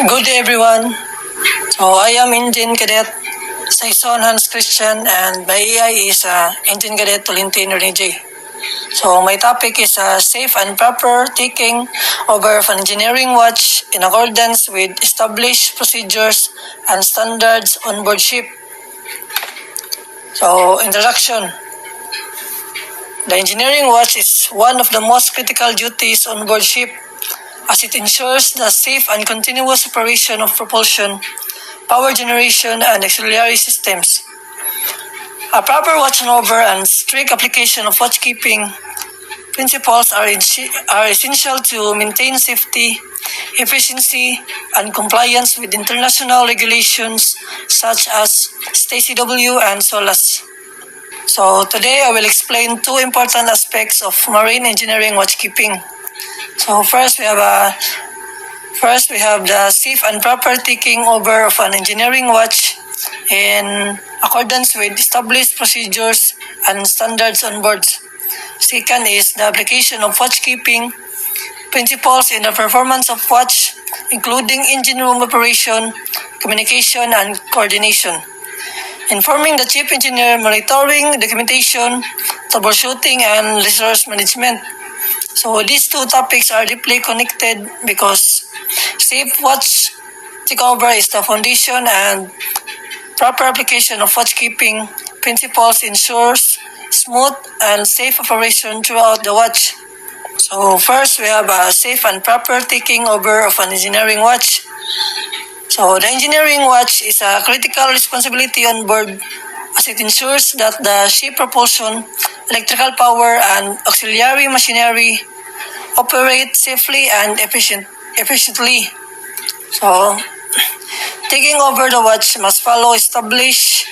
Good day, everyone. So I am Engine Cadet Sayson Hans Christian, and my AI is Engine Cadet Tolentino Rene. So my topic is safe and proper taking over of an engineering watch in accordance with established procedures and standards on board ship. So introduction. The engineering watch is one of the most critical duties on board ship, as it ensures the safe and continuous operation of propulsion, power generation, and auxiliary systems. A proper watch handover and strict application of watchkeeping principles are essential to maintain safety, efficiency, and compliance with international regulations such as EWATCH and SOLAS. So today I will explain two important aspects of marine engineering watchkeeping. So first we have the safe and proper taking over of an engineering watch in accordance with established procedures and standards on board. Second is the application of watchkeeping principles in the performance of watch, including engine room operation, communication, and coordination. Informing the chief engineer, monitoring, documentation, troubleshooting, and resource management. So these two topics are deeply connected because safe watch takeover is the foundation, and proper application of watchkeeping principles ensures smooth and safe operation throughout the watch. So first we have a safe and proper taking over of an engineering watch. So the engineering watch is a critical responsibility on board, as it ensures that the ship propulsion, electrical power, and auxiliary machinery operate safely and efficiently. So, taking over the watch must follow established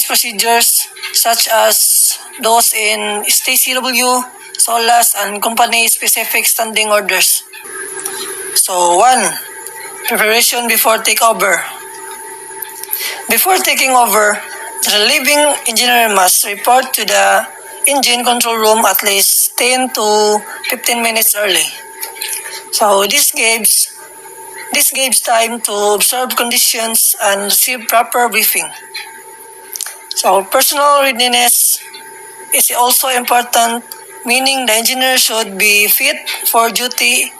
procedures such as those in EWATCH, SOLAS, and company-specific standing orders. So, 1. Preparation before takeover. Before taking over, the relieving engineer must report to the engine control room at least 10 to 15 minutes early. So this gives time to observe conditions and receive proper briefing. So personal readiness is also important, meaning the engineer should be fit for duty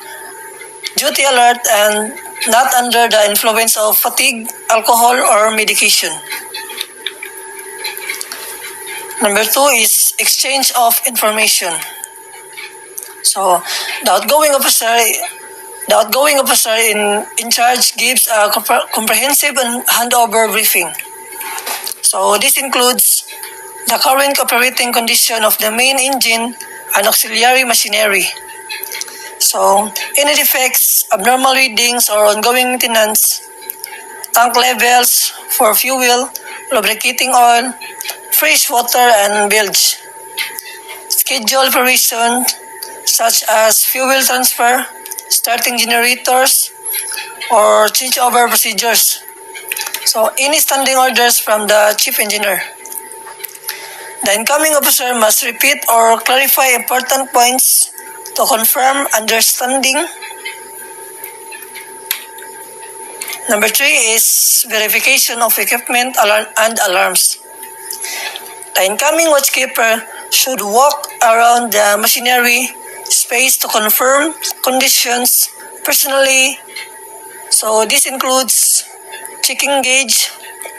alert and not under the influence of fatigue, alcohol, or medication. Number 2 is exchange of information. So the outgoing officer in charge gives a comprehensive handover briefing. So this includes the current operating condition of the main engine and auxiliary machinery. So any defects, abnormal readings, or ongoing maintenance, tank levels for fuel, lubricating oil, fresh water, and bilge. Schedule operation such as fuel transfer, starting generators, or changeover procedures. So any standing orders from the chief engineer. The incoming officer must repeat or clarify important points to confirm understanding. Number 3 is verification of equipment and alarms. The incoming watchkeeper should walk around the machinery space to confirm conditions personally. So this includes checking gauge,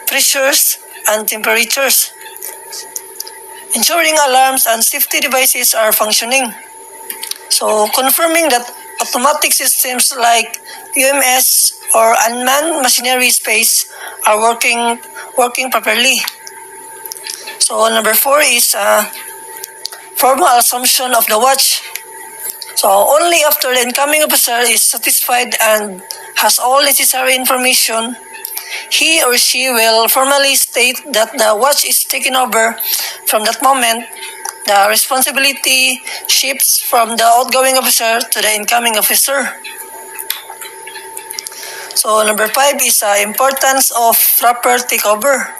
pressures, and temperatures. Ensuring alarms and safety devices are functioning. So confirming that automatic systems like UMS or unmanned machinery space are working properly. So number 4 is formal assumption of the watch. So only after the incoming officer is satisfied and has all necessary information, he or she will formally state that the watch is taken over. From that moment, the responsibility shifts from the outgoing officer to the incoming officer. So number 5 is importance of proper takeover.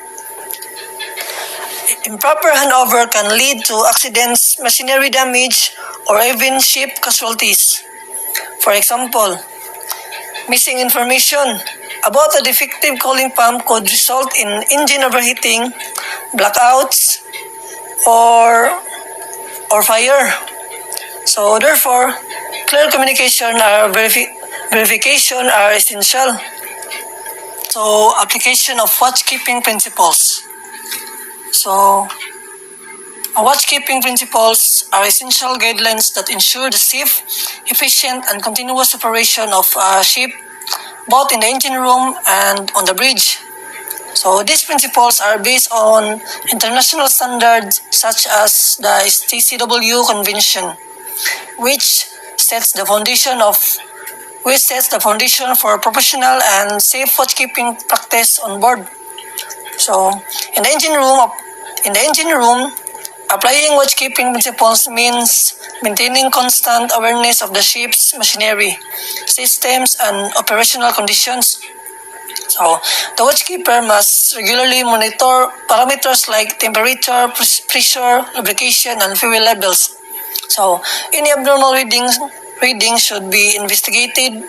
Improper handover can lead to accidents, machinery damage, or even ship casualties. For example, Missing information about a defective cooling pump could result in engine overheating, blackouts, or fire. So therefore, clear communication or verification are essential. So application of watchkeeping principles. So watchkeeping principles are essential guidelines that ensure the safe, efficient, and continuous operation of a ship, both in the engine room and on the bridge. So these principles are based on international standards such as the TCW Convention, which sets the foundation for professional and safe watchkeeping practice on board. So in the engine room, applying watchkeeping principles means maintaining constant awareness of the ship's machinery, systems, and operational conditions. So, the watchkeeper must regularly monitor parameters like temperature, pressure, lubrication, and fuel levels. So, any abnormal readings should be investigated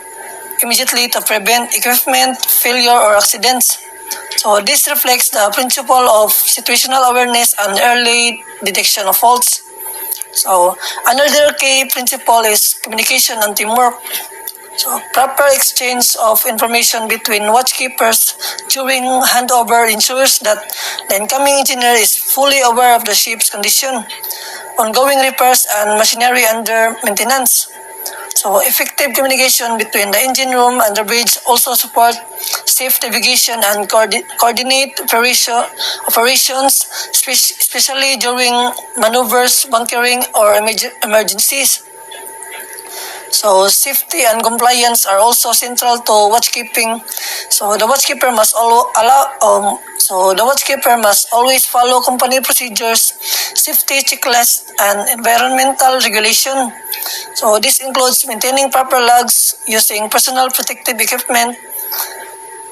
immediately to prevent equipment failure or accidents. So, this reflects the principle of situational awareness and early detection of faults. So, another key principle is communication and teamwork. So, proper exchange of information between watchkeepers during handover ensures that the incoming engineer is fully aware of the ship's condition, ongoing repairs, and machinery under maintenance. So, effective communication between the engine room and the bridge also support safe navigation and coordinate operations, especially during maneuvers, bunkering, or emergencies. So safety and compliance are also central to watchkeeping. So the watchkeeper must always follow company procedures, safety checklists, and environmental regulation. So this includes maintaining proper logs, using personal protective equipment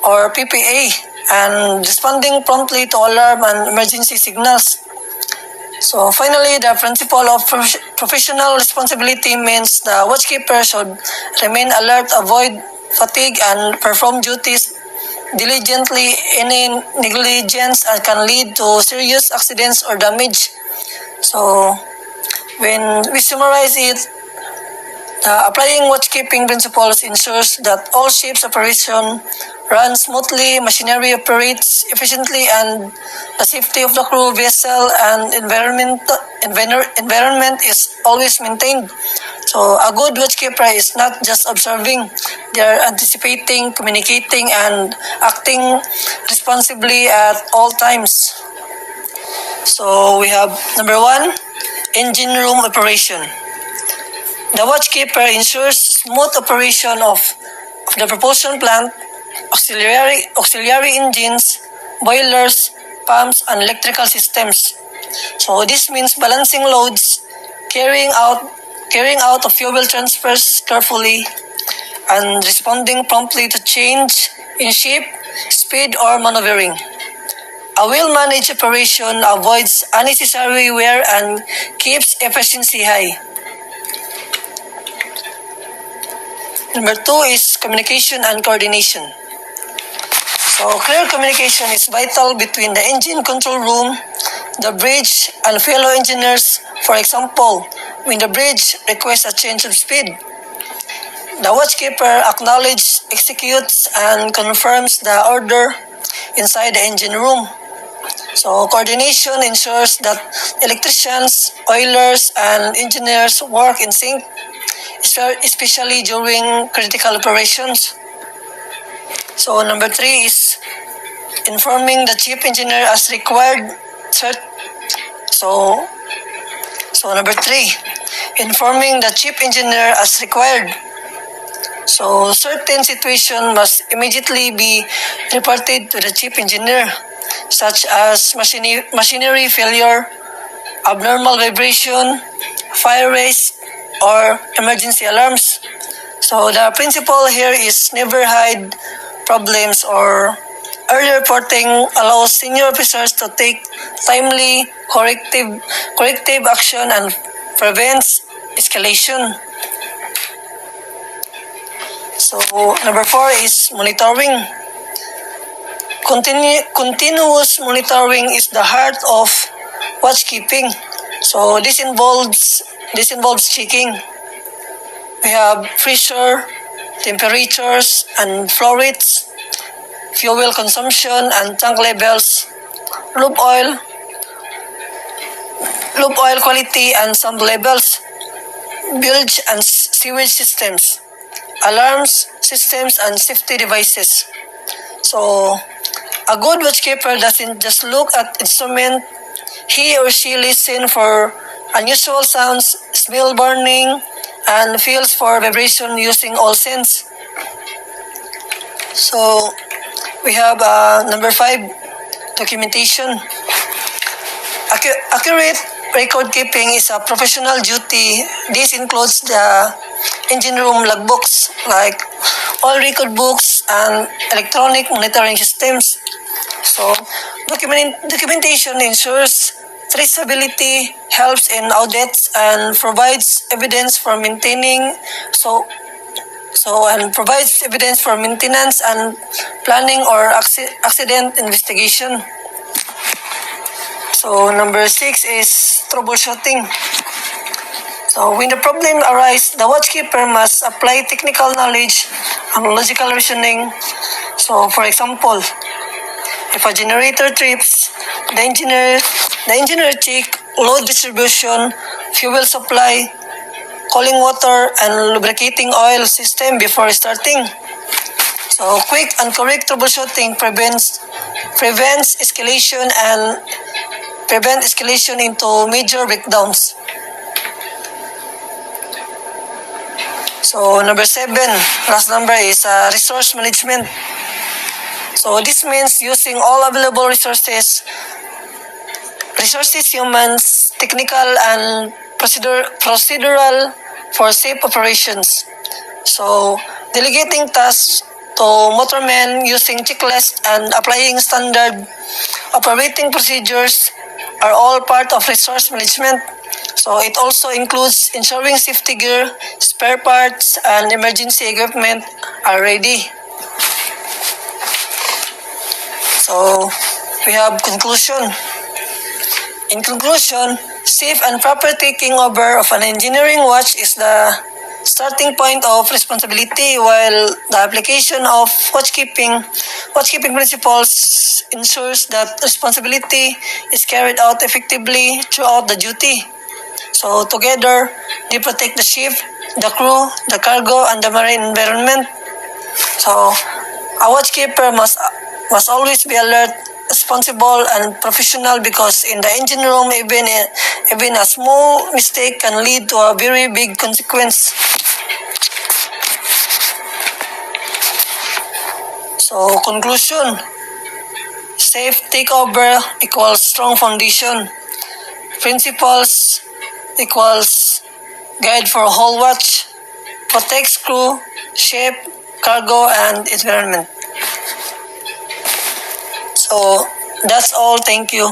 or PPE, and responding promptly to alarm and emergency signals. So finally, the principle of professional responsibility means the watchkeeper should remain alert, avoid fatigue, and perform duties diligently. Any negligence can lead to serious accidents or damage. So when we summarize it, applying watchkeeping principles ensures that all ships' operation runs smoothly, machinery operates efficiently, and the safety of the crew, vessel, and environment is always maintained. So a good watchkeeper is not just observing, they are anticipating, communicating, and acting responsibly at all times. So we have number 1, engine room operation. The watchkeeper ensures smooth operation of the propulsion plant, auxiliary engines, boilers, pumps, and electrical systems. So this means balancing loads, carrying out of fuel transfers carefully, and responding promptly to change in shape, speed, or maneuvering. A well-managed operation avoids unnecessary wear and keeps efficiency high. Number 2 is communication and coordination. So clear communication is vital between the engine control room, the bridge, and fellow engineers. For example, when the bridge requests a change of speed, the watchkeeper acknowledges, executes, and confirms the order inside the engine room. So coordination ensures that electricians, oilers, and engineers work in sync, especially during critical operations. So number 3 is informing the chief engineer as required. So number 3, informing the chief engineer as required. So certain situations must immediately be reported to the chief engineer, such as machinery failure, abnormal vibration, fire risk, or emergency alarms. So the principle here is never hide problems, or early reporting allows senior officers to take timely corrective action and prevents escalation. So, number 4 is monitoring. Continuous monitoring is the heart of watchkeeping. So, this involves checking. We have pressure, temperatures, and flow rates, fuel consumption and tank levels, lube oil, quality and sump levels, bilge and sewage systems, alarms, systems, and safety devices. So, a good watchkeeper doesn't just look at instrument, he or she listens for unusual sounds, smell burning, and feels for vibration using all sense. So, we have number 5, documentation. Accurate record keeping is a professional duty. This includes the engine room logbooks, like all record books and electronic monitoring systems. So, documentation ensures traceability, helps in audits, and provides evidence for maintenance and planning or accident investigation. So, number 6 is troubleshooting. So, when the problem arises, the watchkeeper must apply technical knowledge and logical reasoning. So, for example, if a generator trips, the engineer check load distribution, fuel supply, cooling water, and lubricating oil system before starting. So, quick and correct troubleshooting prevents escalation into major breakdowns. So, number 7, last number is resource management. So, this means using all available resources, humans, technical, and procedural for safe operations. So, delegating tasks to motormen using checklists and applying standard operating procedures are all part of resource management. So, it also includes ensuring safety gear, spare parts, and emergency equipment are ready. So, we have conclusion. In conclusion, safe and proper taking over of an engineering watch is the starting point of responsibility, while the application of watchkeeping principles ensures that responsibility is carried out effectively throughout the duty. So together, they protect the ship, the crew, the cargo, and the marine environment. So a watchkeeper must always be alert, responsible, and professional, because in the engine room, even a small mistake can lead to a very big consequence. So, conclusion. Safe takeover equals strong foundation. Principles equals guide for whole watch. Protects crew, ship, cargo, and environment. So, that's all. Thank you.